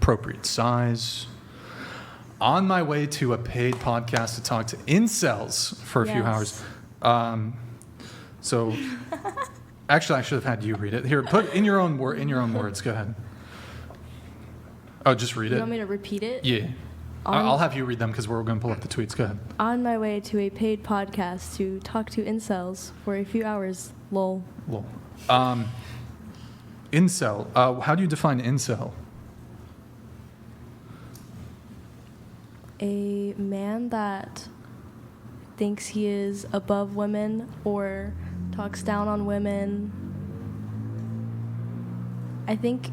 appropriate size. On my way to a paid podcast to talk to incels for a few hours. So, actually, I should have had you read it. Here, put in your own words. Go ahead. Oh, just read it. You want me to repeat it? Yeah. I'll have you read them because we're going to pull up the tweets. Go ahead. On my way to a paid podcast to talk to incels for a few hours. Lol. Incel. How do you define incel? A man that thinks he is above women or talks down on women. I think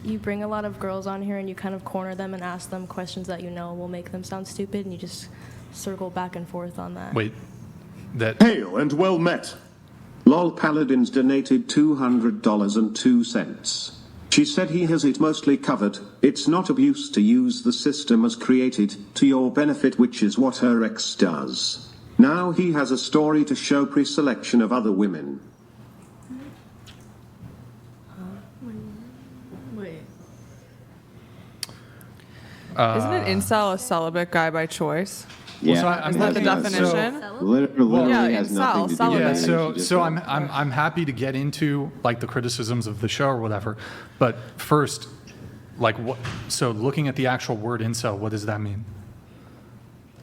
you bring a lot of girls on here and you kind of corner them and ask them questions that you know will make them sound stupid, and you just circle back and forth on that. Wait, Hail and well met. Lol Paladins donated $200.02. She said he has it mostly covered. It's not abuse to use the system as created, to your benefit, which is what her ex does. Now he has a story to show pre-selection of other women. Wait. Isn't an incel a celibate guy by choice? Yeah, Well, is that the definition? Literally Yeah, has nothing to do celibate. with Yeah, it. so I'm happy to get into like the criticisms of the show or whatever, but first, like what? So looking at the actual word incel, what does that mean?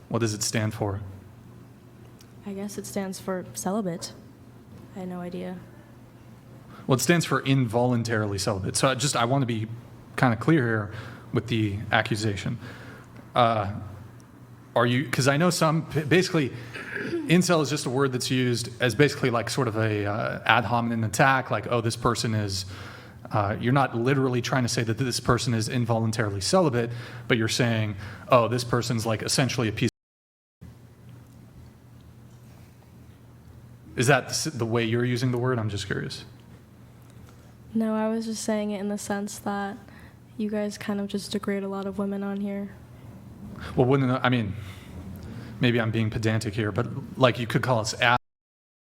What does it stand for? I guess it stands for celibate. I had no idea. Well, it stands for involuntarily celibate. So I want to be kind of clear here with the accusation. Are you, because I know basically, incel is just a word that's used as basically like sort of a ad hominem attack, like, oh, this person is, you're not literally trying to say that this person is involuntarily celibate, but you're saying, oh, this person's like essentially a piece. Is that the way you're using the word? I'm just curious. No, I was just saying it in the sense that you guys kind of just degrade a lot of women on here. Well, maybe I'm being pedantic here, but like you could call us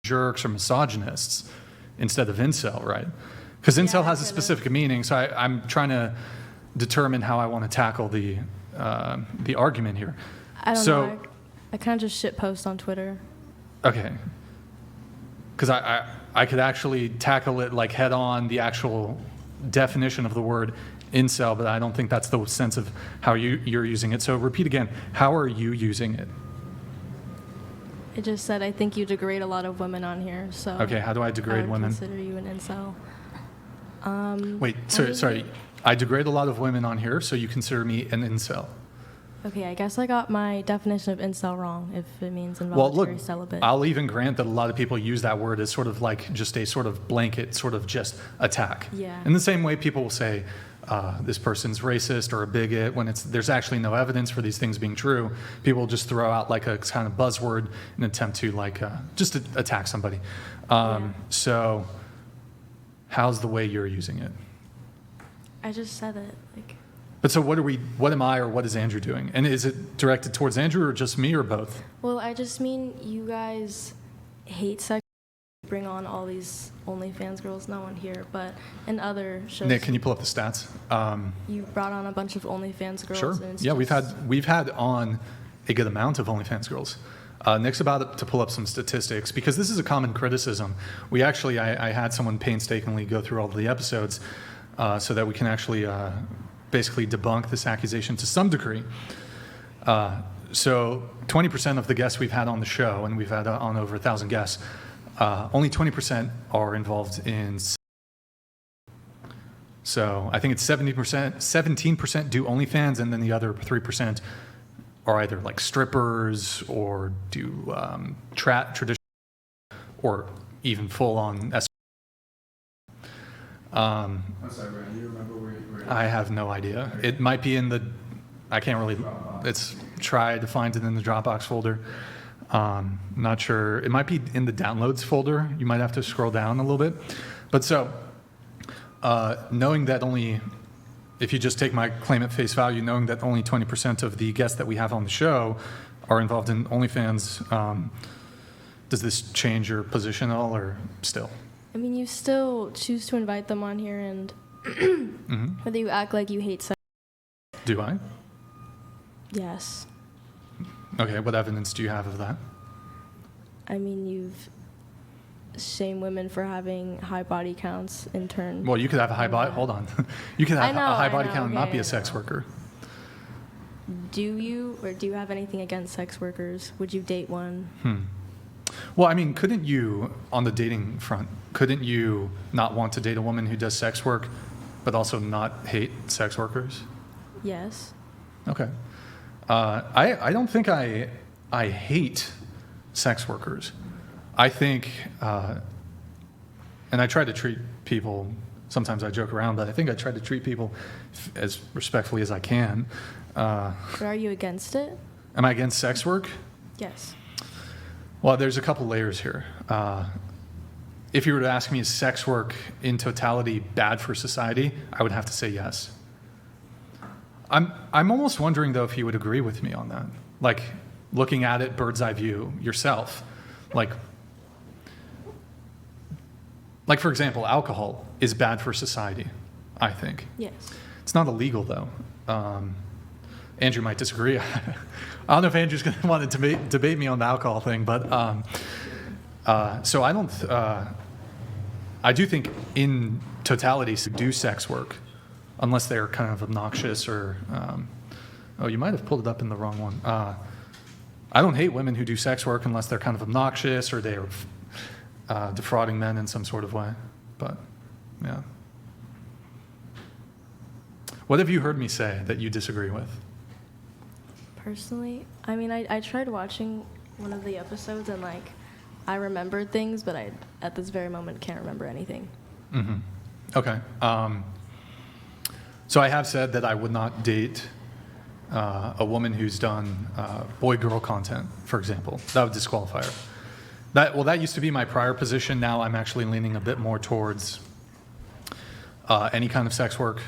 jerks or misogynists instead of incel, right? Because incel has a specific meaning, so I'm trying to determine how I want to tackle the argument here. I don't know. I kind of just shit post on Twitter. Okay. Because I could actually tackle it like head on, the actual definition of the word incel, but I don't think that's the sense of how you're using it. So repeat again, how are you using it? It just said, I think you degrade a lot of women on here, so... Okay, how do I degrade women? Consider you an incel. Wait, sorry. I degrade a lot of women on here, so you consider me an incel. Okay, I guess I got my definition of incel wrong, if it means involuntary celibate. I'll even grant that a lot of people use that word as sort of like just a sort of blanket, sort of just attack. Yeah. In the same way people will say, this person's racist or a bigot when there's actually no evidence for these things being true. People will just throw out like a kind of buzzword in an attempt to like just to attack somebody. So how's the way you're using it? I just said it. But so what am I or what is Andrew doing? And is it directed towards Andrew or just me or both? Well, I just mean you guys hate sex. Bring on all these OnlyFans girls, not on here, but in other shows. Nick, can you pull up the stats? You brought on a bunch of OnlyFans girls. Sure. And Yeah, we've had on a good amount of OnlyFans girls. Nick's about to pull up some statistics because this is a common criticism. I had someone painstakingly go through all of the episodes so that we can actually basically debunk this accusation to some degree. So 20% of the guests we've had on the show, and we've had on over 1,000 guests, only 20% are involved in. So I think it's 17% do OnlyFans, and then the other 3% are either like strippers or do traditional or even full on. I'm sorry, Brandon, do you remember where you were? I have no idea. It might be in the. I can't really. It's try to find it in the Dropbox folder. Not sure. It might be in the downloads folder. You might have to scroll down a little bit. But so, knowing that if you just take my claim at face value, knowing that only 20% of the guests that we have on the show are involved in OnlyFans, does this change your position at all or still? I mean, you still choose to invite them on here, and Whether you act like you hate sex. Do I? Yes. Okay, what evidence do you have of that? I mean, you've shamed women for having high body counts in turn. Well, you could have a high body. Hold on. You could have a high body count and not be okay, a sex worker. Do you, or do you have anything against sex workers? Would you date one? Well, I mean, couldn't you, on the dating front, couldn't you not want to date a woman who does sex work, but also not hate sex workers? Yes. Okay. I don't think I hate sex workers. I think, and I try to treat people, sometimes I joke around, but I think I try to treat people as respectfully as I can. But are you against it? Am I against sex work? Yes. Well, there's a couple layers here. If you were to ask me, is sex work in totality bad for society? I would have to say yes. I'm almost wondering, though, if you would agree with me on that. Like, looking at it bird's eye view yourself. Like, for example, alcohol is bad for society, I think. Yes. It's not illegal, though. Andrew might disagree. I don't know if Andrew's going to want to debate me on the alcohol thing, but so I don't. I do think in totality to do sex work, unless they're kind of obnoxious or. Oh, you might have pulled it up in the wrong one. I don't hate women who do sex work unless they're kind of obnoxious or they are defrauding men in some sort of way. But yeah. What have you heard me say that you disagree with? Personally, I mean, I tried watching one of the episodes and, like, I remembered things, but I, at this very moment, can't remember anything. Mm-hmm. Okay. So I have said that I would not date a woman who's done boy-girl content, for example. That would disqualify her. That used to be my prior position. Now I'm actually leaning a bit more towards any kind of sex work.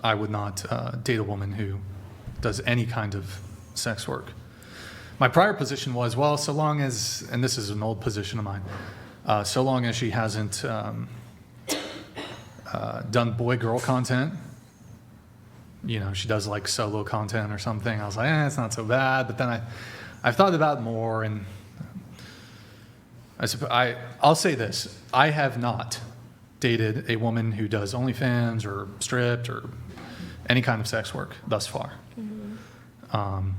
I would not date a woman who does any kind of sex work. My prior position was, well, so long as, and this is an old position of mine, so long as she hasn't done boy-girl content, you know, she does like solo content or something, I was like, it's not so bad. But then I've thought about it more, and I'll say this. I have not dated a woman who does OnlyFans or stripped or any kind of sex work thus far. Mm-hmm.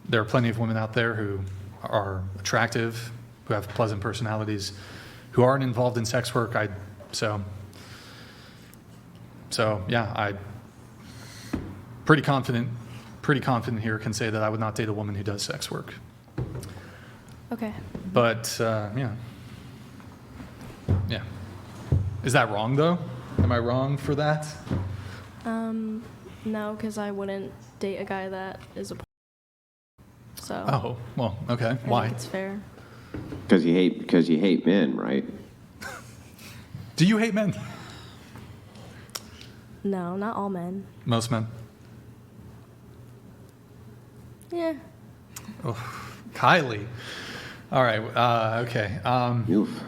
There are plenty of women out there who are attractive, who have pleasant personalities, who aren't involved in sex work. So yeah, I pretty confident here can say that I would not date a woman who does sex work. Okay. But yeah. Is that wrong though? Am I wrong for that? No, because I wouldn't date a guy that is a. So. Oh, well, okay. I Why? think it's fair. Because you hate men, right? Do you hate men? No, not all men. Most men. Yeah. Oh, Kylie. All right. Okay. Oof.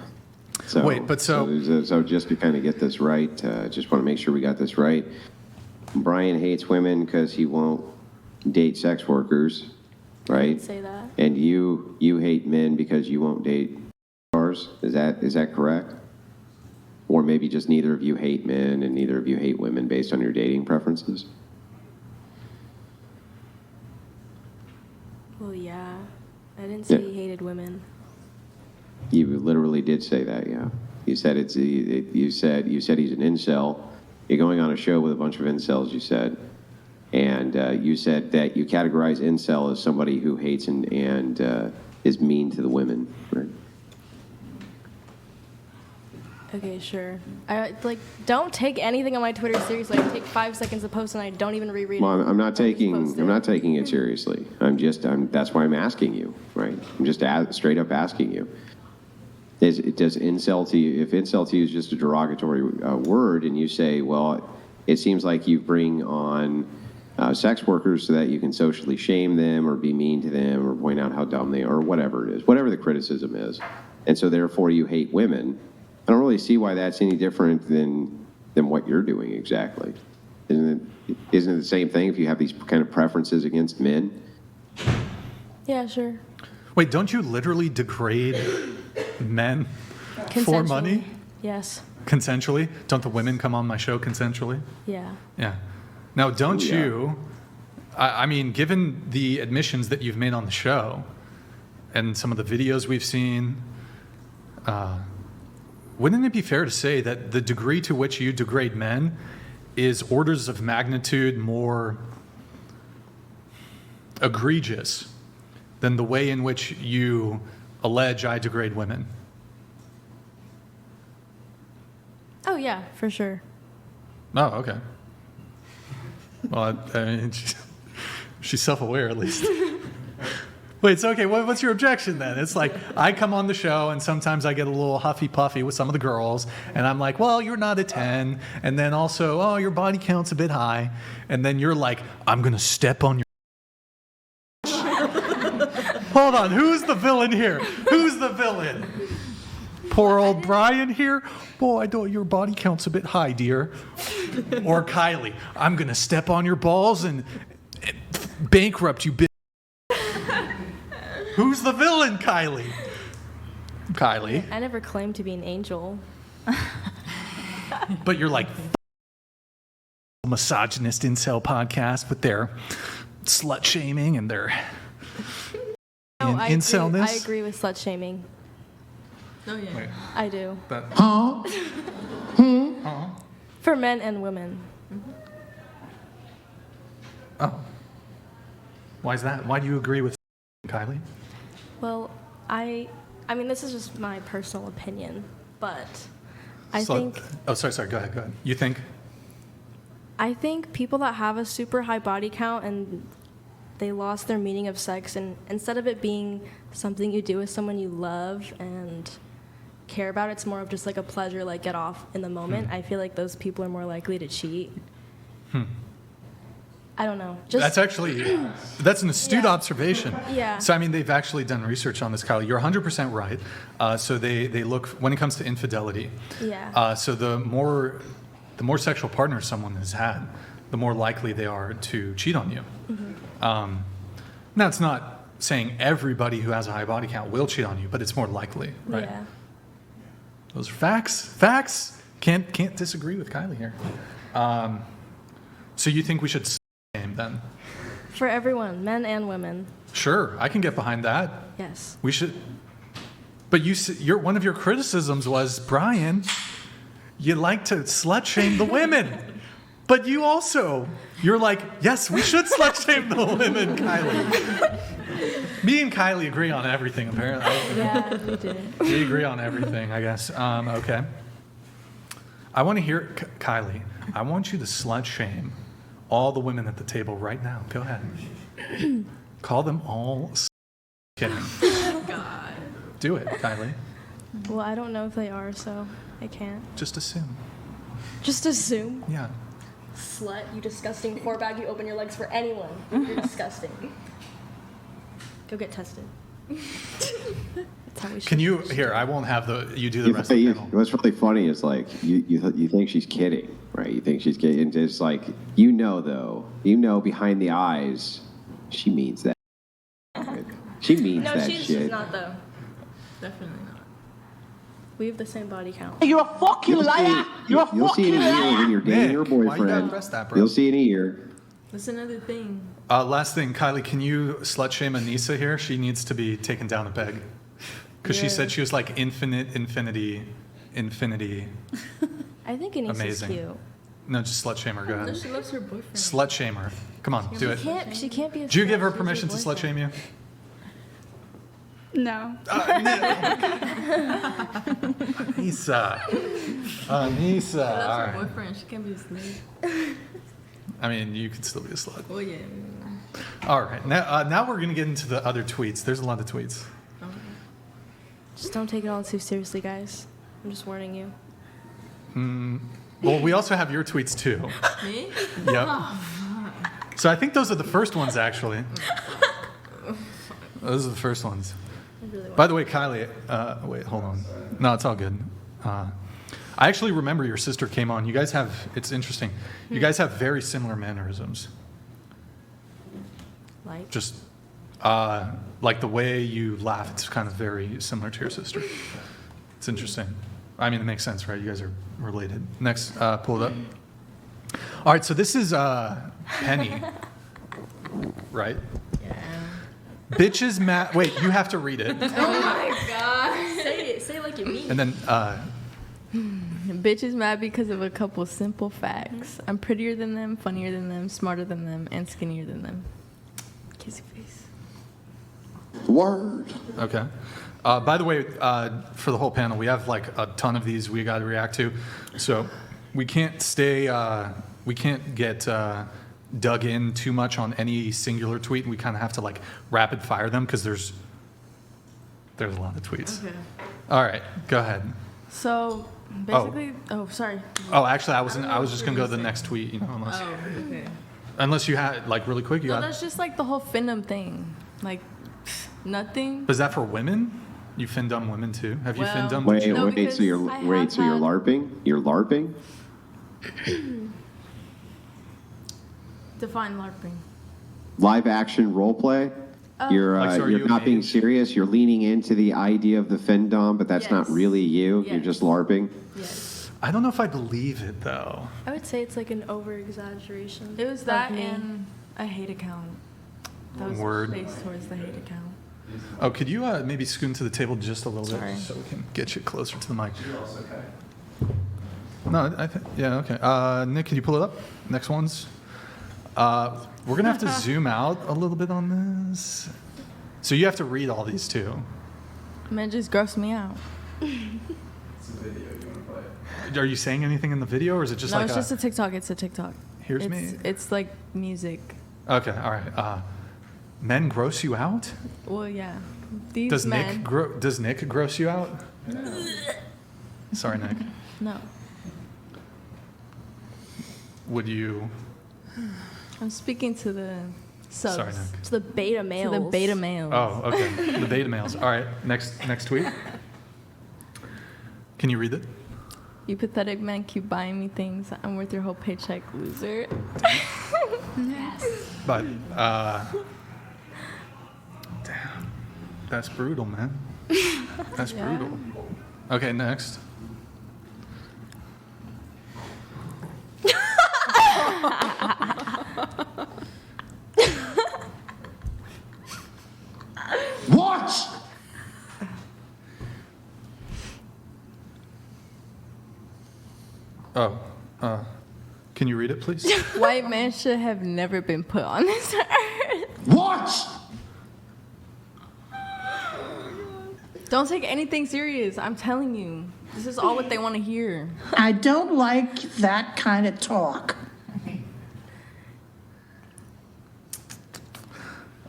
So, Wait, but so just to kind of get this right, just want to make sure we got this right. Brian hates women because he won't date sex workers, I right? didn't say that. And you hate men because you won't date stars. Is that correct? Or maybe just neither of you hate men and neither of you hate women based on your dating preferences? Well, yeah. I didn't say he hated women. You literally did say that, yeah. You said you said he's an incel. You're going on a show with a bunch of incels, you said. And you said that you categorize incel as somebody who hates and is mean to the women, right? Okay, sure. Don't take anything on my Twitter seriously. I take 5 seconds to post and I don't even reread it. Well, I'm not I just post taking it seriously. That's why I'm asking you, right? I'm just straight up asking you. Does incel to you, if incel to you is just a derogatory word, and you say, well, it seems like you bring on sex workers so that you can socially shame them or be mean to them or point out how dumb they are, or whatever it is, whatever the criticism is, and so therefore you hate women. I don't really see why that's any different than than what you're doing exactly. Isn't it the same thing if you have these kind of preferences against men? Yeah, sure. Wait, don't you literally degrade men for money? Consensually. Yes. Consensually? Don't the women come on my show consensually? Yeah. Yeah. Now, don't Oh, yeah. you, I mean, given the admissions that you've made on the show and some of the videos we've seen, wouldn't it be fair to say that the degree to which you degrade men is orders of magnitude more egregious than the way in which you allege I degrade women? Oh, yeah, for sure. Oh, okay. Well, I mean, she's self-aware at least. Wait, it's okay. What's your objection then? It's like I come on the show and sometimes I get a little huffy-puffy with some of the girls, and I'm like, well, you're not a 10. And then also, oh, your body count's a bit high. And then you're like, I'm going to step on your... Hold on. Who's the villain here? Who's the villain? Poor old Brian here. Boy, I know your body count's a bit high, dear. Or Kylie, I'm going to step on your balls and bankrupt you, bitch. Who's the villain, Kylie? Kylie. I never claimed to be an angel. But you're like misogynist incel podcast with their slut shaming and their No, I incelness. agree with slut shaming. Oh, yeah. Wait, I do. that, For men and women. oh. Why is that? Why do you agree with Kylie? Well, I mean, this is just my personal opinion, but I So- think Oh, sorry. Go ahead. You think? I think people that have a super high body count and they lost their meaning of sex, and instead of it being something you do with someone you love and care about, it's more of just like a pleasure, like get off in the moment. I feel like those people are more likely to cheat. I don't know. Just That's an astute Yeah. observation. Yeah. So, I mean, they've actually done research on this, Kylie. You're 100% right. So they look, when it comes to infidelity, yeah. so the more sexual partners someone has had, the more likely they are to cheat on you. Now, it's not saying everybody who has a high body count will cheat on you, but it's more likely, right? Yeah. Those are facts. Facts. Can't disagree with Kylie here. So you think we should shame then? For everyone, men and women. Sure, I can get behind that. Yes. We should. But one of your criticisms was, Brian, you like to slut shame the women. But you're like, yes, we should slut shame the women, Kylie. Me and Kylie agree on everything, apparently. Yeah, we do. We agree on everything, I guess. Okay. I want to hear, Kylie, I want you to slut shame all the women at the table right now. Go ahead. Call them all kidding. God. Do it, Kylie. Well, I don't know if they are, so I can't. Just assume. Just assume. Yeah. Slut, you disgusting whore bag, you open your legs for anyone. You're disgusting. Go get tested. That's how we should. Can you, here, I won't have you do the rest of the panel. What's really funny is like you think she's kidding, right? You think she's kidding. And it's like though, behind the eyes, she means that. She means No, that she's shit. not, though. Definitely not. We have the same body count. You're a fucking liar! You're a You'll see in fucking a year liar! when you're dating Nick, your why you gotta boyfriend. press that, bro? You'll see in a year. That's another thing. Last thing, Kylie, can you slut shame Anissa here? She needs to be taken down a peg. Because she Yeah. said she was like infinity. I think Anissa's Amazing. cute. No, just slut shame her. Go No, ahead. she loves her boyfriend. Slut shame her. Come on, do it. She can't be a Did you slut. give her She's permission to your slut shame you? No. Anissa. Anissa. She loves All her right. boyfriend. She can't be a slave. I mean, you could still be a slut. Oh, yeah. All right. Now we're going to get into the other tweets. There's a lot of tweets. Just don't take it all too seriously, guys. I'm just warning you. Well, we also have your tweets too. Me? Yep. So I think those are the first ones, actually. Those are the first ones. I really want By the way, Kylie, wait, hold on. No, it's all good. I I actually remember your sister came on. You guys have, it's interesting. You guys have very similar mannerisms. Like, Just like the way you laugh, it's kind of very similar to your sister. It's interesting. I mean, it makes sense, right? You guys are related. Next, pull it up. All right, so this is Penny, right? Yeah. Bitches mad. Wait, you have to read it. Oh my god. say it like you mean. And then, Bitch is mad because of a couple simple facts. I'm prettier than them, funnier than them, smarter than them, and skinnier than them. Kissy face. Word. okay. By the way, for the whole panel, we have like a ton of these we got to react to. So we can't we can't get dug in too much on any singular tweet. We kind of have to like rapid fire them because there's a lot of tweets. Okay. All right, go ahead. So basically, sorry. Oh, actually, I was just gonna go to the next tweet, unless Oh, okay. unless you had like really quick. You No, got. that's just like the whole fandom thing. Like, nothing. But is that for women? You fin-dumb women too? Have you Well- fin-dumb? Wait, No, wait, because so you're I wait, have so you're had- LARPing? You're LARPing? Define LARPing. Live action role play? Oh. You're Like, so are you you're not being engaged? serious. You're leaning into the idea of the findom, but that's not Yes. really you. You're Yes. just LARPing. Yes. I don't know if I believe it though. I would say it's like an over-exaggeration. It was of that me. and a hate account. That was Word. based towards the hate account. Oh, could you maybe scoot to the table just a little Sorry. bit so we can get you closer to the mic? No, I think, yeah, okay. Nick, can you pull it up? Next ones. We're going to have to zoom out a little bit on this. So you have to read all these too. Man, it just grossed me out. Are you saying anything in the video or is it just No, like it's just a TikTok. It's a TikTok. here's it's, me? It's like music. Okay, all right. Men gross you out? Well, yeah. These Does men. Does Nick gross you out? Sorry, Nick. No. Would you? I'm speaking to the subs. Sorry, Nick. It's the beta To males. the beta males. Oh, okay. The beta males. All right. Next tweet. Can you read it? You pathetic men keep buying me things. I'm worth your whole paycheck, loser. But damn, that's brutal, man. That's Yeah. brutal. Okay, next. What? Oh, can you read it, please? White men should have never been put on this earth. What? Don't take anything serious. I'm telling you. This is all what they want to hear. I don't like that kind of talk.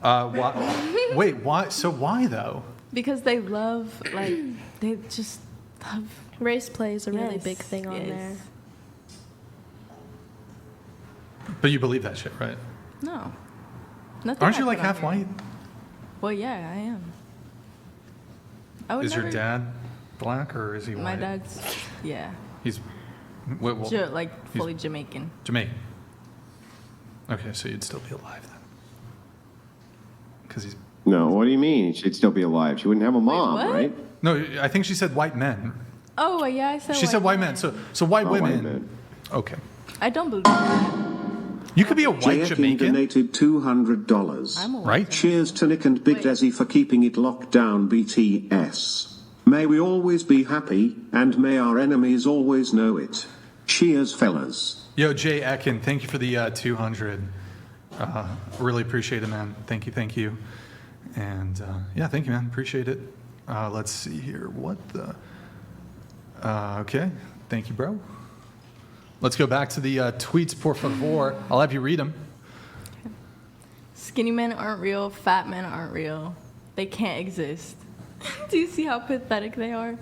Why? Wait, why? So why though? Because they love, like, they just love. Race play is a really Yes, big thing on yes. there. But you believe that shit, right? No. Nothing Aren't I you like put on half here. white? Well, yeah, I am. I would Is your never- dad black or is he white? My dad's, yeah, He's well, like he's- fully Jamaican. Jamaican. Okay, so you'd still be alive then. Because he's No, what do you mean? She'd still be alive. She wouldn't have a mom, what? right? no. I think she said white men. Oh, yeah, I said She said white men. So white Oh, women. white men. Okay. I don't believe that. You could be a white Jayakin Jamaican, donated $200. I'm a white right? Cheers to Nick and Big Wait. Desi for keeping it locked down, BTS. May we always be happy, and may our enemies always know it. Cheers, fellas. Yo, Jay Ekin, thank you for the 200. Really appreciate it, man. Thank you. And yeah, thank you, man. Appreciate it. Let's see here. What the? Okay. Thank you, bro. Let's go back to the tweets, por favor. I'll have you read them. Skinny men aren't real. Fat men aren't real. They can't exist. Do you see how pathetic they are?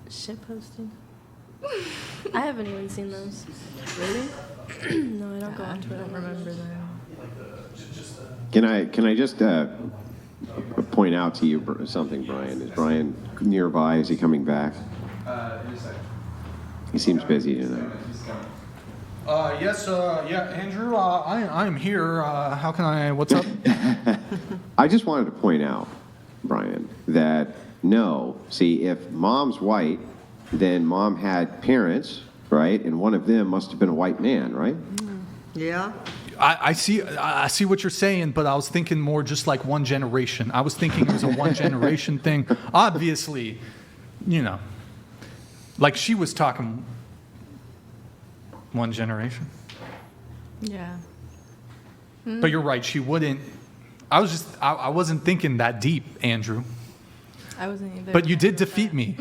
Shit posting. I haven't even seen those. Really? No, I don't go I onto don't it. remember them. Can I just point out to you something, Brian. Is Brian nearby? Is he coming back? In a second. He seems busy tonight. Yes, yeah, Andrew, I'm here. How can I, what's up? I just wanted to point out, Brian, that no, see, if mom's white, then mom had parents, right? And one of them must have been a white man, right? Yeah. I see what you're saying, but I was thinking more just like one generation. I was thinking it was a one generation thing. Obviously, you know, like she was talking one generation. Yeah. But you're right, she wouldn't. I wasn't thinking that deep, Andrew. I wasn't either. But you did defeat me.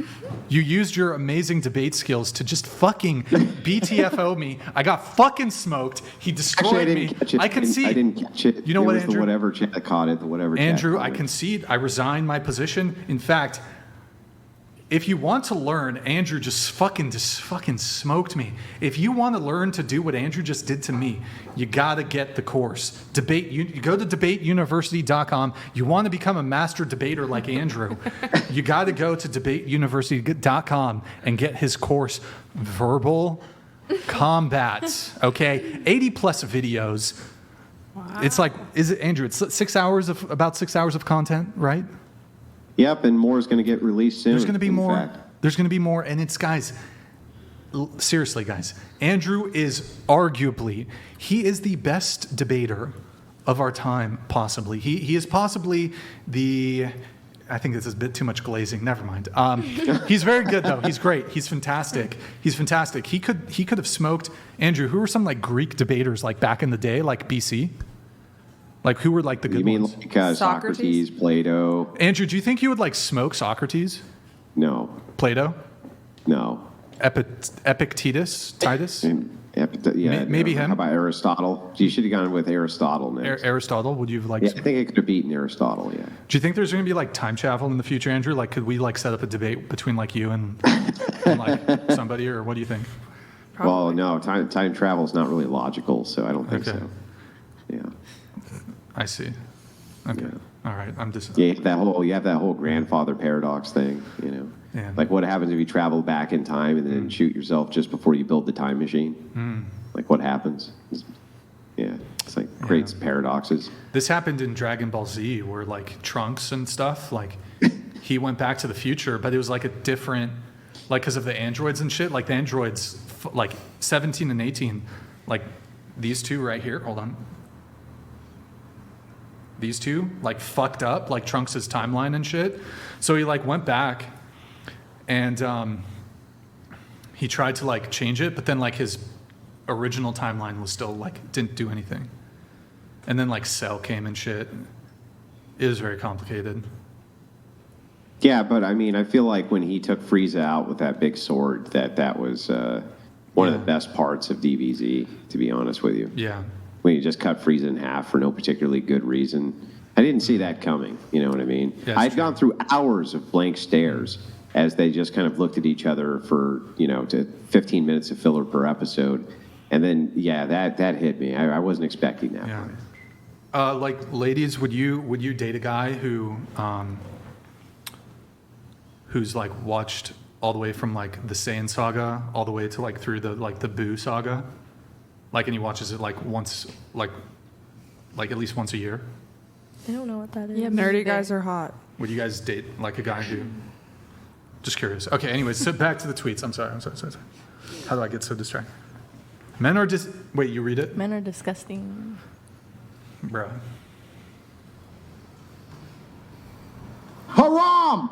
You used your amazing debate skills to just fucking BTFO me. I got fucking smoked. He destroyed Actually, I didn't me. catch it. I concede. I didn't catch it. You know it what, was Andrew? The whatever chat that caught it. The whatever. Andrew, chat I caught it. concede. I resign my position. In fact, if you want to learn, Andrew just fucking smoked me. If you want to learn to do what Andrew just did to me, you got to get the course. You go to debateuniversity.com. You want to become a master debater like Andrew, you got to go to debateuniversity.com and get his course, Verbal Combat. Okay? 80 plus videos. Wow. It's like, is it, Andrew, it's about 6 hours of content, right? Yep, and more is going to get released soon. There's going to be in more. fact. There's going to be more, and it's guys. Seriously, guys. Andrew is arguably he is the best debater of our time, possibly. He is possibly the. I think this is a bit too much glazing. Never mind. He's very good though. He's great. He's fantastic. He's fantastic. He could have smoked Andrew. Who were some like Greek debaters like back in the day, like BC? Like, who were, like, the good You mean ones? like Socrates, Plato? Andrew, do you think you would, like, smoke Socrates? No. Plato? No. Epictetus? Titus? Yeah. Maybe him? How about Aristotle? You should have gone with Aristotle next. Aristotle? Would you have, like... Yeah, I think I could have beaten Aristotle, yeah. Do you think there's going to be, like, time travel in the future, Andrew? Like, could we, like, set up a debate between, like, you and like, somebody, or what do you think? Well, no, time travel is not really logical, so I don't think Okay. so. Yeah. I see. Okay. Yeah. All right. I'm just... Yeah, you have that whole grandfather paradox thing, you know. Yeah. Like, what happens if you travel back in time and then shoot yourself just before you build the time machine? Like, what happens? It's like creates paradoxes. This happened in Dragon Ball Z, where, like, Trunks and stuff, like, he went back to the future, but it was, like, a different... Like, because of the androids and shit, like, the androids, like, 17 and 18, like, these two right here, hold on. These two, like, fucked up, like, Trunks' timeline and shit. So he, like, went back, and he tried to, like, change it, but then, like, his original timeline was still, like, didn't do anything. And then, like, Cell came and shit. It was very complicated. Yeah, but I mean, I feel like when he took Frieza out with that big sword, that was one of the best parts of DBZ, to be honest with you. Yeah. When you just cut Frieza in half for no particularly good reason. I didn't see that coming, you know what I mean? Yeah, I'd true. gone through hours of blank stares as they just kind of looked at each other for, to 15 minutes of filler per episode. And then, yeah, that hit me. I wasn't expecting that. Yeah. Like, ladies, would you date a guy who's like watched all the way from like the Saiyan saga all the way to like through the Boo saga, like, and he watches it like once, like at least once a year? I don't know what that is. Yeah, Nerdy guys are hot. Would you guys date like a guy who? Just curious. Okay. Anyways, so back to the tweets. I'm sorry. How do I get so distracted? Men are just. Wait, you read it, Men are disgusting. bro? Haram!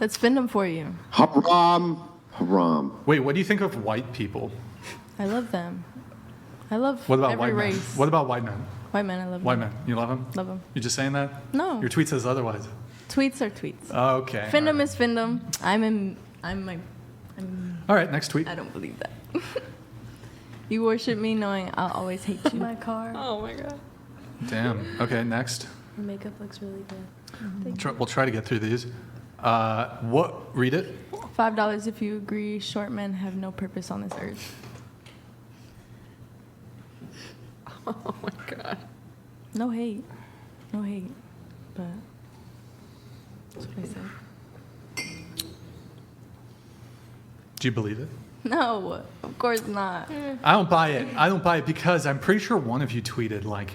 Let's spin them for you. Haram. Wait, what do you think of white people? I love them. I love What about every white race. men? What about white men? White men, I love White them. men, you love them? Love them. You're just saying that? No. Your tweet says otherwise. Tweets are tweets. Okay. Findom all right. is findom. All right, next tweet. I don't believe that. You worship me knowing I'll always hate you. My car. Oh my god. Damn. Okay, next. The makeup looks really good. We'll try to get through these. What? Read it. $5 if you agree short men have no purpose on this earth. Oh my god. No hate. No hate. but that's what I said. Do you believe it? No, of course not. I don't buy it. I don't buy it because I'm pretty sure one of you tweeted like,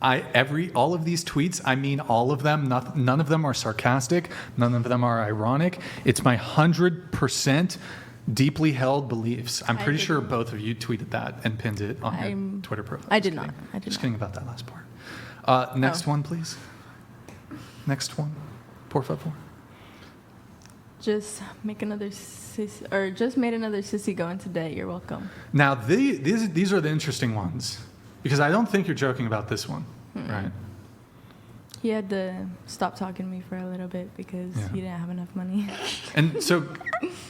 all of these tweets, I mean all of them. None of them are sarcastic. None of them are ironic. It's my 100% deeply held beliefs. I'm pretty sure both of you tweeted that and pinned it on your Twitter profile. I did not. I did Just not. kidding about that last part. Next one, please. Next one. Por favor. Just make another sissy, or just made another sissy go in today. You're welcome. Now, these are the interesting ones because I don't think you're joking about this one, right? He had to stop talking to me for a little bit because he didn't have enough money. And so,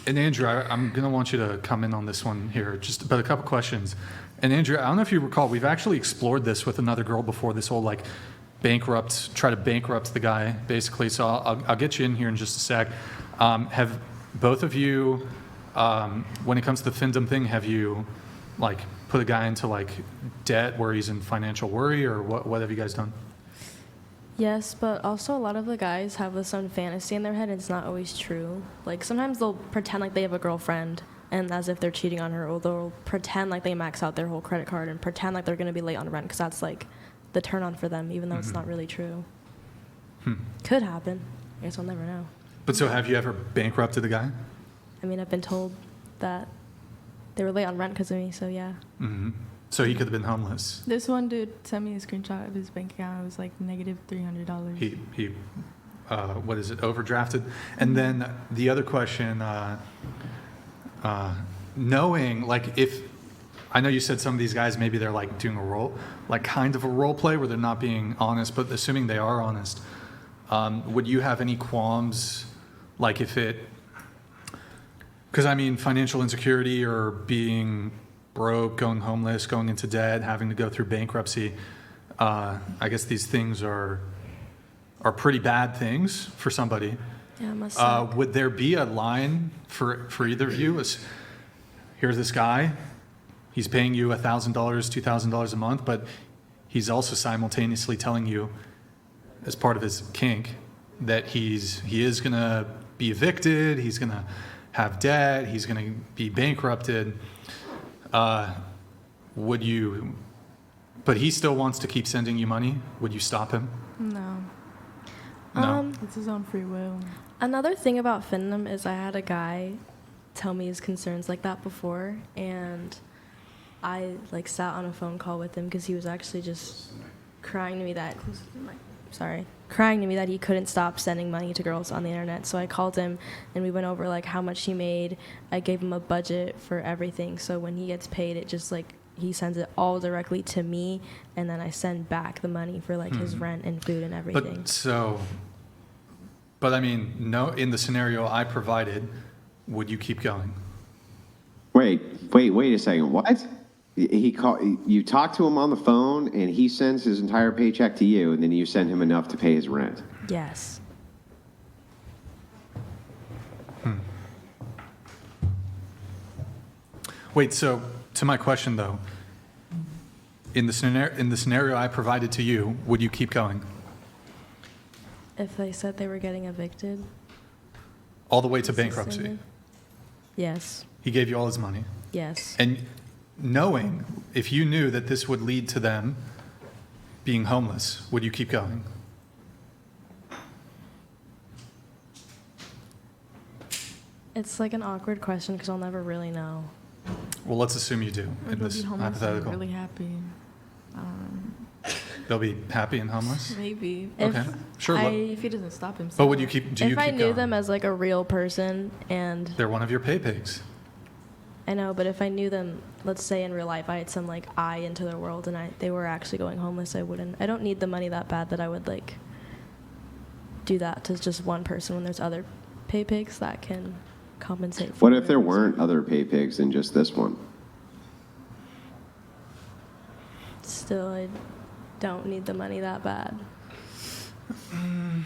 and Andrew, I'm going to want you to come in on this one here, just about a couple questions. And Andrew, I don't know if you recall, we've actually explored this with another girl before, this whole like try to bankrupt the guy, basically. So I'll get you in here in just a sec. Have both of you, when it comes to the Findom thing, have you like put a guy into like debt where he's in financial worry, or what have you guys done? Yes, but also a lot of the guys have this own fantasy in their head, and it's not always true. Like, sometimes they'll pretend like they have a girlfriend, and as if they're cheating on her, or they'll pretend like they max out their whole credit card and pretend like they're going to be late on rent, because that's, like, the turn-on for them, even though it's not really true. Could happen. I guess we'll never know. But so have you ever bankrupted a guy? I mean, I've been told that they were late on rent because of me, so yeah. So he could have been homeless. This one dude sent me a screenshot of his bank account. It was like negative $300. He what is it, overdrafted? And then the other question, knowing, like, if, I know you said some of these guys, maybe they're like doing kind of a role play where they're not being honest, but assuming they are honest, would you have any qualms, like if it, because I mean, financial insecurity or being broke, going homeless, going into debt, having to go through bankruptcy, I guess these things are pretty bad things for somebody. Yeah, it must suck. Would there be a line for either of you? Here's this guy, he's paying you $1,000, $2,000 a month, but he's also simultaneously telling you, as part of his kink, that he is going to be evicted, he's going to have debt, he's going to be bankrupted. Would you, but he still wants to keep sending you money, would you stop him? No. No? It's his own free will. Another thing about Findom is I had a guy tell me his concerns like that before, and I like sat on a phone call with him because he was actually just crying to me that he couldn't stop sending money to girls on the internet. So I called him and we went over like how much he made. I gave him a budget for everything, so when he gets paid, it just like he sends it all directly to me, and then I send back the money for like his rent and food and everything. But I mean, no, in the scenario I provided, would you keep going? Wait a second. What? You talk to him on the phone, and he sends his entire paycheck to you, and then you send him enough to pay his rent. Yes. Wait, so to my question though, in the scenario I provided to you, would you keep going? If they said they were getting evicted. All the way to Consistently. bankruptcy? Yes. He gave you all his money? Yes. And knowing, if you knew that this would lead to them being homeless, would you keep going? It's like an awkward question because I'll never really know. Well, let's assume you do in They'll this be homeless and hypothetical. really happy. They'll be happy and homeless? Maybe. Okay, sure. If he doesn't stop himself. But would you keep? Do you If keep I knew going? them as like a real person, and They're one of your pay pigs. I know, but if I knew them, let's say in real life, I had some like eye into their world, and they were actually going homeless, I wouldn't. I don't need the money that bad that I would like do that to just one person when there's other pay pigs that can compensate for. What if there weren't other pay pigs than just this one? Still, I don't need the money that bad. I'm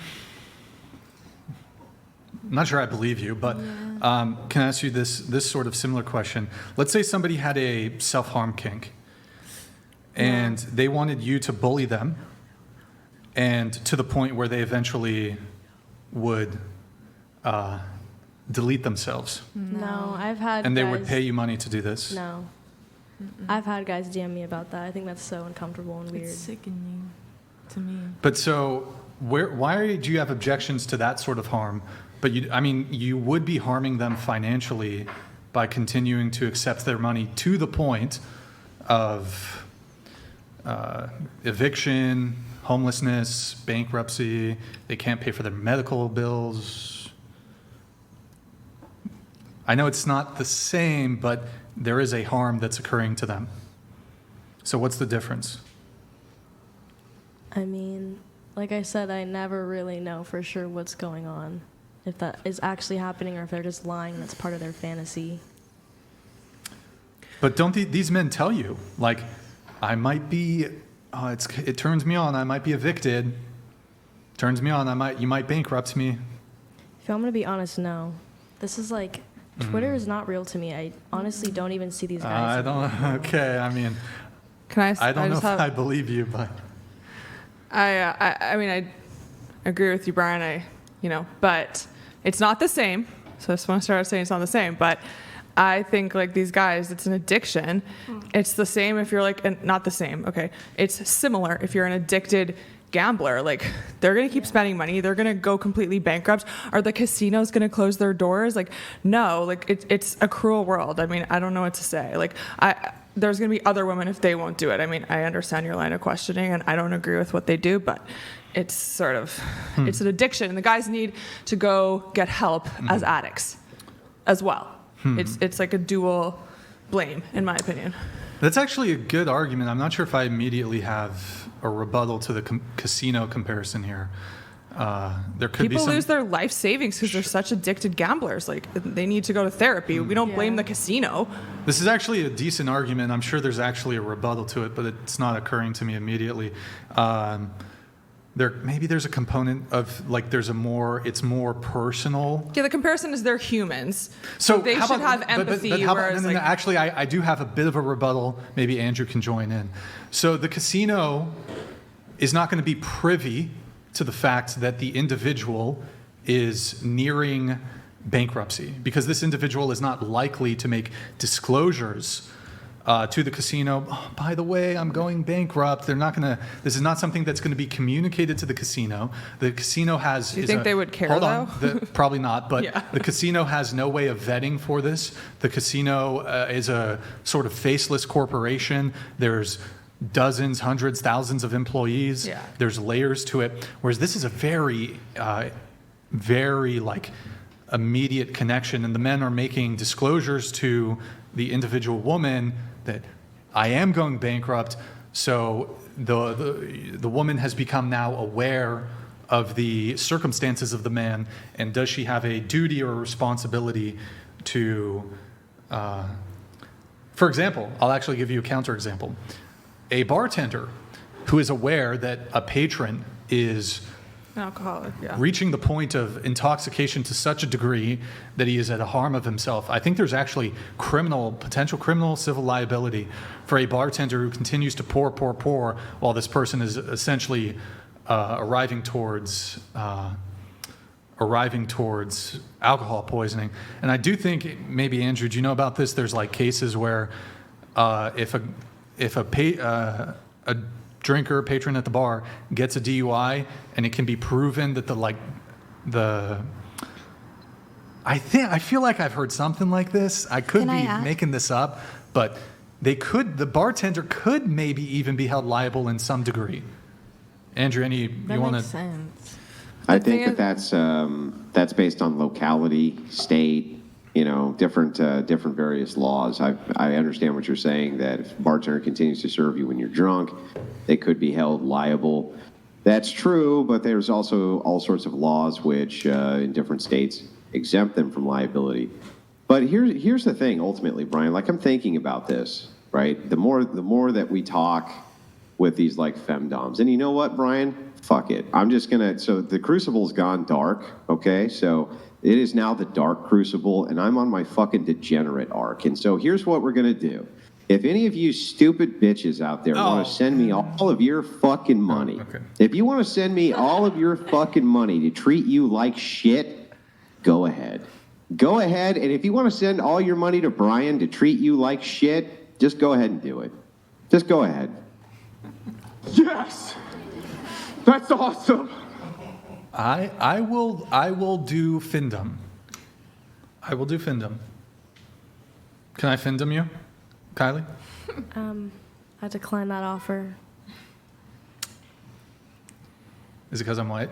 not sure I believe you, but can I ask you this sort of similar question? Let's say somebody had a self-harm kink, and they wanted you to bully them and to the point where they eventually would delete themselves. No, I've had And they guys, would pay you money to do this. No. I've had guys DM me about that. I think that's so uncomfortable and weird. It's sickening to me. But so, why do you have objections to that sort of harm? But you would be harming them financially by continuing to accept their money to the point of eviction, homelessness, bankruptcy. They can't pay for their medical bills. I know it's not the same, but there is a harm that's occurring to them. So what's the difference? I mean, like I said, I never really know for sure what's going on. If that is actually happening or if they're just lying and that's part of their fantasy. But don't these men tell you, like, I might be, it turns me on, I might be evicted. Turns me on, you might bankrupt me. If I'm going to be honest, no. This is like, Twitter is not real to me. I honestly don't even see these guys. I don't, okay, I mean, Can I don't know just if I believe you, but. I mean, I agree with you, Brian. But it's not the same. So I just want to start saying it's not the same. But I think like these guys, it's an addiction. It's the same if you're like, not the same. Okay, it's similar if you're an addicted gambler. Like they're gonna keep spending money. They're gonna go completely bankrupt. Are the casinos gonna close their doors? Like no. Like it's a cruel world. I mean, I don't know what to say. Like there's going to be other women if they won't do it. I mean, I understand your line of questioning, and I don't agree with what they do, but it's sort of, it's an addiction. And the guys need to go get help as addicts as well. It's like a dual blame, in my opinion. That's actually a good argument. I'm not sure if I immediately have a rebuttal to the casino comparison here. There could People be some... lose their life savings because they're such addicted gamblers. Like they need to go to therapy. We don't blame the casino. This is actually a decent argument. I'm sure there's actually a rebuttal to it, but it's not occurring to me immediately. Maybe there's a component of like it's more personal. Yeah, the comparison is they're humans, so they should have empathy. Actually, I do have a bit of a rebuttal. Maybe Andrew can join in. So the casino is not going to be privy to the fact that the individual is nearing bankruptcy because this individual is not likely to make disclosures to the casino. Oh, by the way, I'm going bankrupt. This is not something that's going to be communicated to the casino. The casino has... Do you think they would care, though? Probably not, but Yeah. The casino has no way of vetting for this. The casino is a sort of faceless corporation. There's dozens, hundreds, thousands of employees. Yeah. There's layers to it. Whereas this is a very, very like immediate connection, and the men are making disclosures to the individual woman that I am going bankrupt. So the woman has become now aware of the circumstances of the man, and does she have a duty or a responsibility to, for example, I'll actually give you a counterexample. A bartender who is aware that a patron is alcoholic, yeah. reaching the point of intoxication to such a degree that he is at a harm of himself. I think there's actually potential criminal civil liability for a bartender who continues to pour while this person is essentially arriving towards alcohol poisoning. And I do think, maybe Andrew, do you know about this? There's like cases where if a patron at the bar gets a DUI and it can be proven that I feel like I've heard something like this. I could be making this up, but the bartender could maybe even be held liable in some degree. Andrew, That makes sense. I think that's based on locality, state, different various laws. I understand what you're saying, that if a bartender continues to serve you when you're drunk, they could be held liable. That's true, but there's also all sorts of laws which in different states exempt them from liability. But here's the thing, ultimately, Brian, like I'm thinking about this, right? The more that we talk with these like femdoms, and you know what, Brian? Fuck it. So the crucible's gone dark, okay? So it is now the dark crucible, and I'm on my fucking degenerate arc. And so here's what we're going to do. If any of you stupid bitches out there want to send me all of your fucking money, okay. if you want to send me all of your fucking money to treat you like shit, go ahead. Go ahead, and if you want to send all your money to Brian to treat you like shit, just go ahead and do it. Just go ahead. Yes! That's awesome! I will do Findom. I will do Findom. Can I Findom you, Kylie? I decline that offer. Is it because I'm white?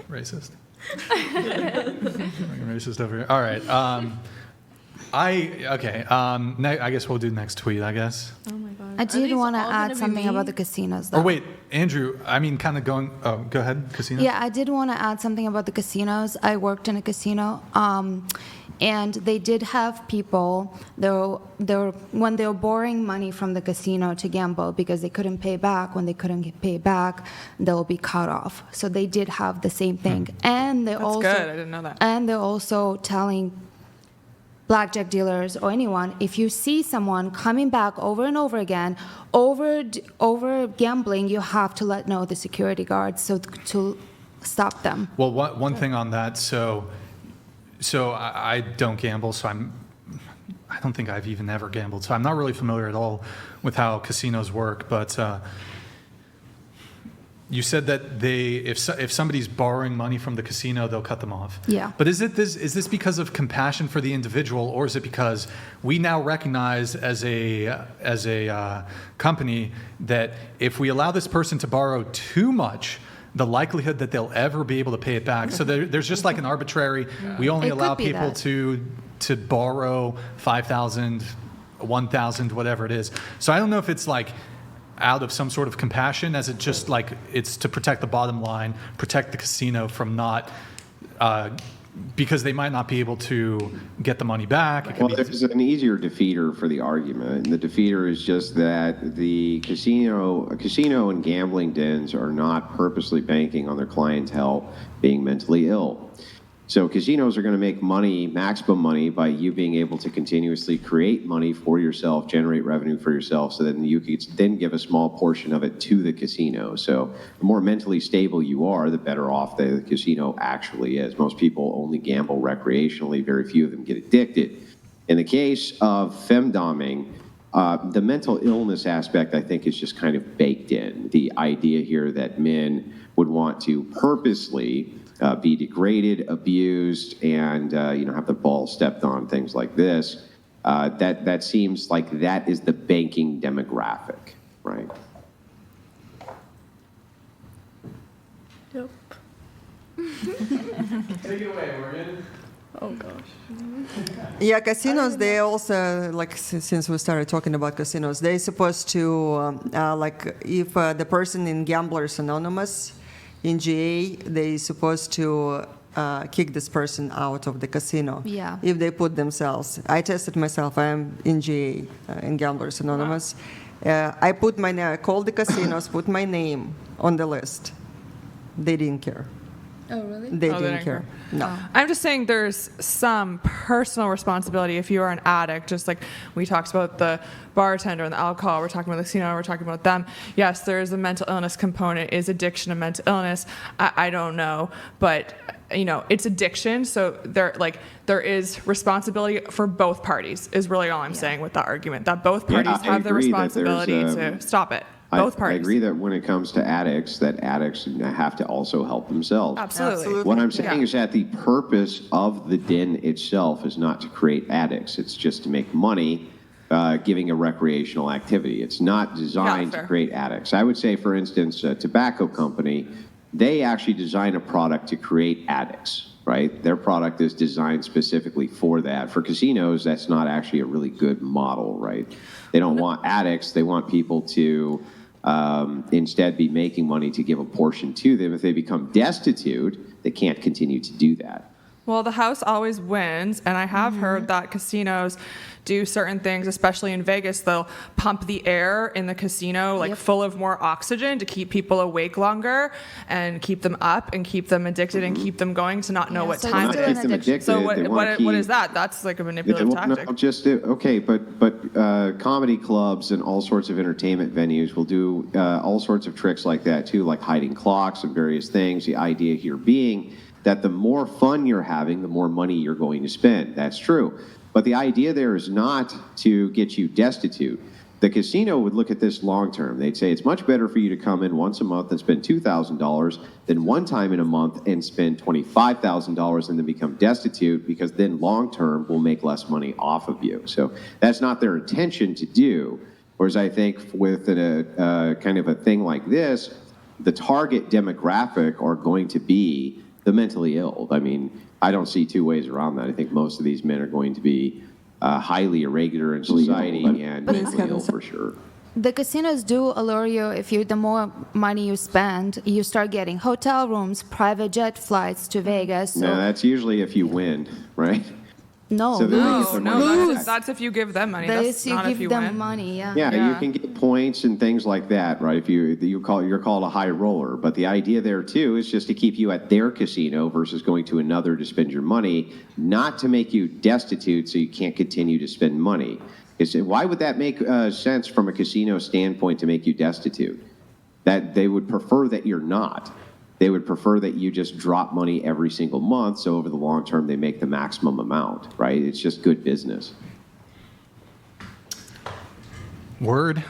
Racist. Fucking racist over here. All right. I guess we'll do next tweet. I guess. Oh my god. I did these want to all gonna add be something me? about the casinos, though. Or wait, Andrew. I mean, kind of going. Oh, go ahead. Casino. Yeah, I did want to add something about the casinos. I worked in a casino, and they did have people, when they were borrowing money from the casino to gamble because they couldn't pay back. When they couldn't pay back, they'll be cut off. So they did have the same thing, and they That's also good. I didn't know that. And they're also telling blackjack dealers or anyone, if you see someone coming back over and over again, over gambling, you have to let know the security guards to stop them. Well, one thing on that. So I don't gamble. So I don't think I've even ever gambled. So I'm not really familiar at all with how casinos work. But you said that if somebody's borrowing money from the casino, they'll cut them off. Yeah. But is this because of compassion for the individual, or is it because we now recognize as a company that if we allow this person to borrow too much, the likelihood that they'll ever be able to pay it back? So there's just like an arbitrary. We only It could allow be people that. to borrow 5,000, 1,000, whatever it is. So I don't know if it's like out of some sort of compassion, as it just like it's to protect the bottom line, protect the casino from not, because they might not be able to get the money back. It could Well, be, there's an easier defeater for the argument, and the defeater is just that the casino and gambling dens are not purposely banking on their clientele being mentally ill. So casinos are going to make money, maximum money, by you being able to continuously create money for yourself, generate revenue for yourself, so that you can then give a small portion of it to the casino. So the more mentally stable you are, the better off the casino actually is. Most people only gamble recreationally. Very few of them get addicted. In the case of femdoming, the mental illness aspect, I think, is just kind of baked in. The idea here that men would want to purposely be degraded, abused, and have the ball stepped on, things like this. That seems like that is the banking demographic, right? Yep. take it away, Morgan. Oh gosh. Yeah, casinos, they also, like, since we started talking about casinos, they're supposed to, if the person in Gamblers Anonymous in GA, they're supposed to kick this person out of the casino. Yeah. If they put themselves. I tested myself. I'm in GA, in Gamblers Anonymous. I called the casinos, put my name on the list. They didn't care. Oh, really? They didn't care. No. I'm just saying there's some personal responsibility if you are an addict, just like we talked about the bartender and the alcohol, we're talking about the casino, we're talking about them. Yes, there is a mental illness component. Is addiction a mental illness? I don't know, but it's addiction, so there is responsibility for both parties is really all I'm saying with that argument, that both parties I have the agree that responsibility there's, to stop it. Both parties. I agree that when it comes to addicts, that addicts have to also help themselves. Absolutely. What I'm saying Yeah. is that the purpose of the den itself is not to create addicts. It's just to make money giving a recreational activity. It's not designed to fair. create addicts. I would say, for instance, a tobacco company, they actually design a product to create addicts, right? Their product is designed specifically for that. For casinos, that's not actually a really good model, right? They don't want addicts. They want people to instead be making money to give a portion to them. If they become destitute, they can't continue to do that. Well, the house always wins, and I have heard that casinos do certain things, especially in Vegas. They'll pump the air in the casino like full of more oxygen to keep people awake longer and keep them up and keep them addicted and keep them going to not know what so time it's it still is. an addiction. So They wanna what keep- is that? That's like a manipulative Well, no, tactic. just okay, but comedy clubs and all sorts of entertainment venues will do all sorts of tricks like that too, like hiding clocks and various things. The idea here being that the more fun you're having, the more money you're going to spend. That's true. But the idea there is not to get you destitute. The casino would look at this long term. They'd say it's much better for you to come in once a month and spend $2,000 than one time in a month and spend $25,000 and then become destitute, because then long term we'll make less money off of you. So that's not their intention to do. Whereas I think with a kind of a thing like this, the target demographic are going to be the mentally ill. I mean, I don't see two ways around that. I think most of these men are going to be highly irregular in society and mentally ill for sure. The casinos do allure you. The more money you spend, you start getting hotel rooms, private jet flights to Vegas. No, that's usually if you win, right? No, So then they lose. get their No, money that's if you give them money. That That's is, you not give if you them win. money, yeah. Yeah, Yeah. you can get points and things like that, right? If you're called a high roller, but the idea there too is just to keep you at their casino versus going to another to spend your money, not to make you destitute so you can't continue to spend money. Why would that make sense from a casino standpoint to make you destitute? That they would prefer that you're not. They would prefer that you just drop money every single month, so over the long term they make the maximum amount, right? It's just good business. Word.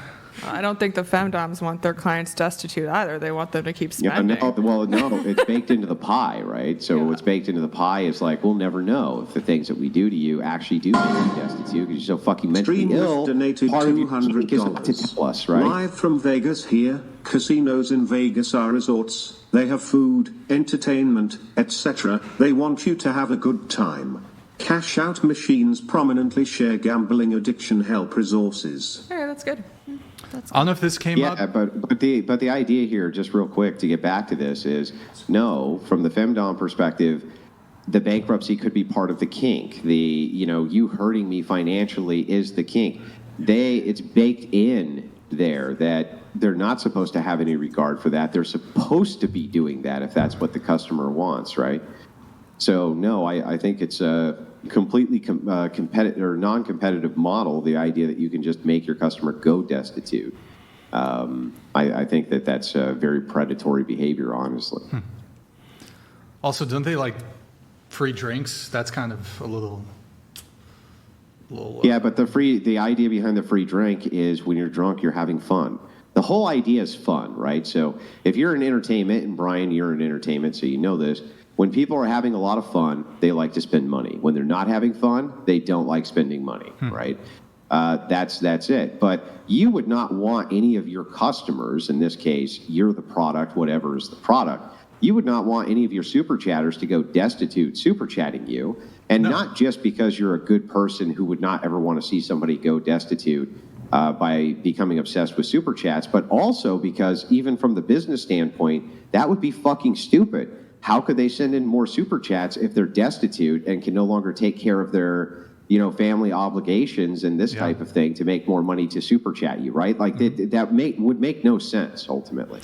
I don't think the femdoms want their clients destitute either. They want them to keep Yeah, spending. no, it's baked into the pie, right? So what's baked into the pie is like, we'll never know if the things that we do to you actually do make you destitute because you're so fucking mentally Stream ill. has donated Part of your kink is not to $200. tell us, right? Live from Vegas here, casinos in Vegas are resorts. They have food, entertainment, etc. They want you to have a good time. Cash out machines prominently share gambling addiction help resources. Okay, that's good. I don't know if this came up. Yeah, but the idea here, just real quick to get back to this, is no, from the femdom perspective, the bankruptcy could be part of the kink. You hurting me financially is the kink. It's baked in there that they're not supposed to have any regard for that. They're supposed to be doing that if that's what the customer wants, right? So no, I think it's a completely competitive or non-competitive model. The idea that you can just make your customer go destitute. I think that's a very predatory behavior, honestly. Also, don't they like free drinks? That's kind of a little. Yeah, but the idea behind the free drink is when you're drunk, you're having fun. The whole idea is fun, right? So if you're in entertainment, and Brian, you're in entertainment, so you know this. When people are having a lot of fun, they like to spend money. When they're not having fun, they don't like spending money, right? That's it. But you would not want any of your customers, in this case, you're the product, whatever is the product, you would not want any of your super chatters to go destitute super chatting you. And not just because you're a good person who would not ever want to see somebody go destitute by becoming obsessed with super chats, but also because even from the business standpoint, that would be fucking stupid. How could they send in more super chats if they're destitute and can no longer take care of their, family obligations and this type of thing to make more money to super chat you, right? Like that would make no sense ultimately.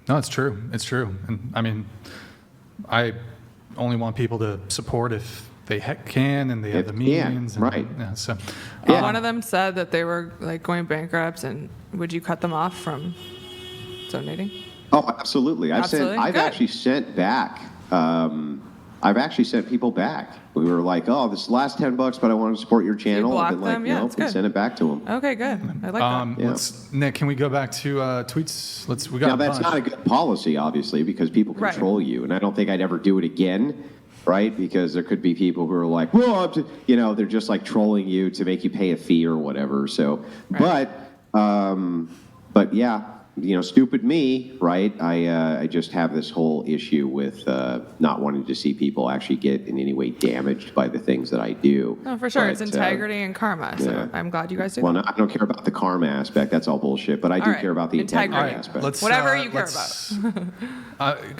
No, it's true. It's true. And I mean, I only want people to support if they can and they have the means. And, right. Yeah, so. One of them said that they were like going bankrupt, and would you cut them off from donating? Oh, absolutely. I've actually sent back. I've actually sent people back. We were like, "Oh, this last $10, but I want to support your channel." block I've been them? like, Yeah, "No," it's and good. send it back to them. Okay, good. I like that. Nick, can we go back to tweets? We got Now, a that's bunch. not a good policy, obviously, because people Right. control you, and I don't think I'd ever do it again, right? Because there could be people who are like, "Well, they're just like trolling you to make you pay a fee or whatever." So, but yeah. Stupid me, right? I just have this whole issue with not wanting to see people actually get in any way damaged by the things that I do. No, for sure. But, It's integrity and karma. So yeah. I'm glad you guys do Well, that. no, I don't care about the karma aspect. That's all bullshit. But I do All right. care about the integrity Integrity. aspect. Let's, Whatever you care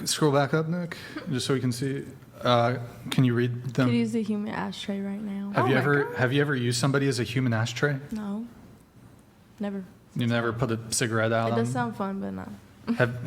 scroll back up, Nick, just so we can see. Can you read Could them? use a human ashtray right now. Have you ever used somebody as a human ashtray? No. Never. You never put a cigarette out It on does them? sound fun, but no.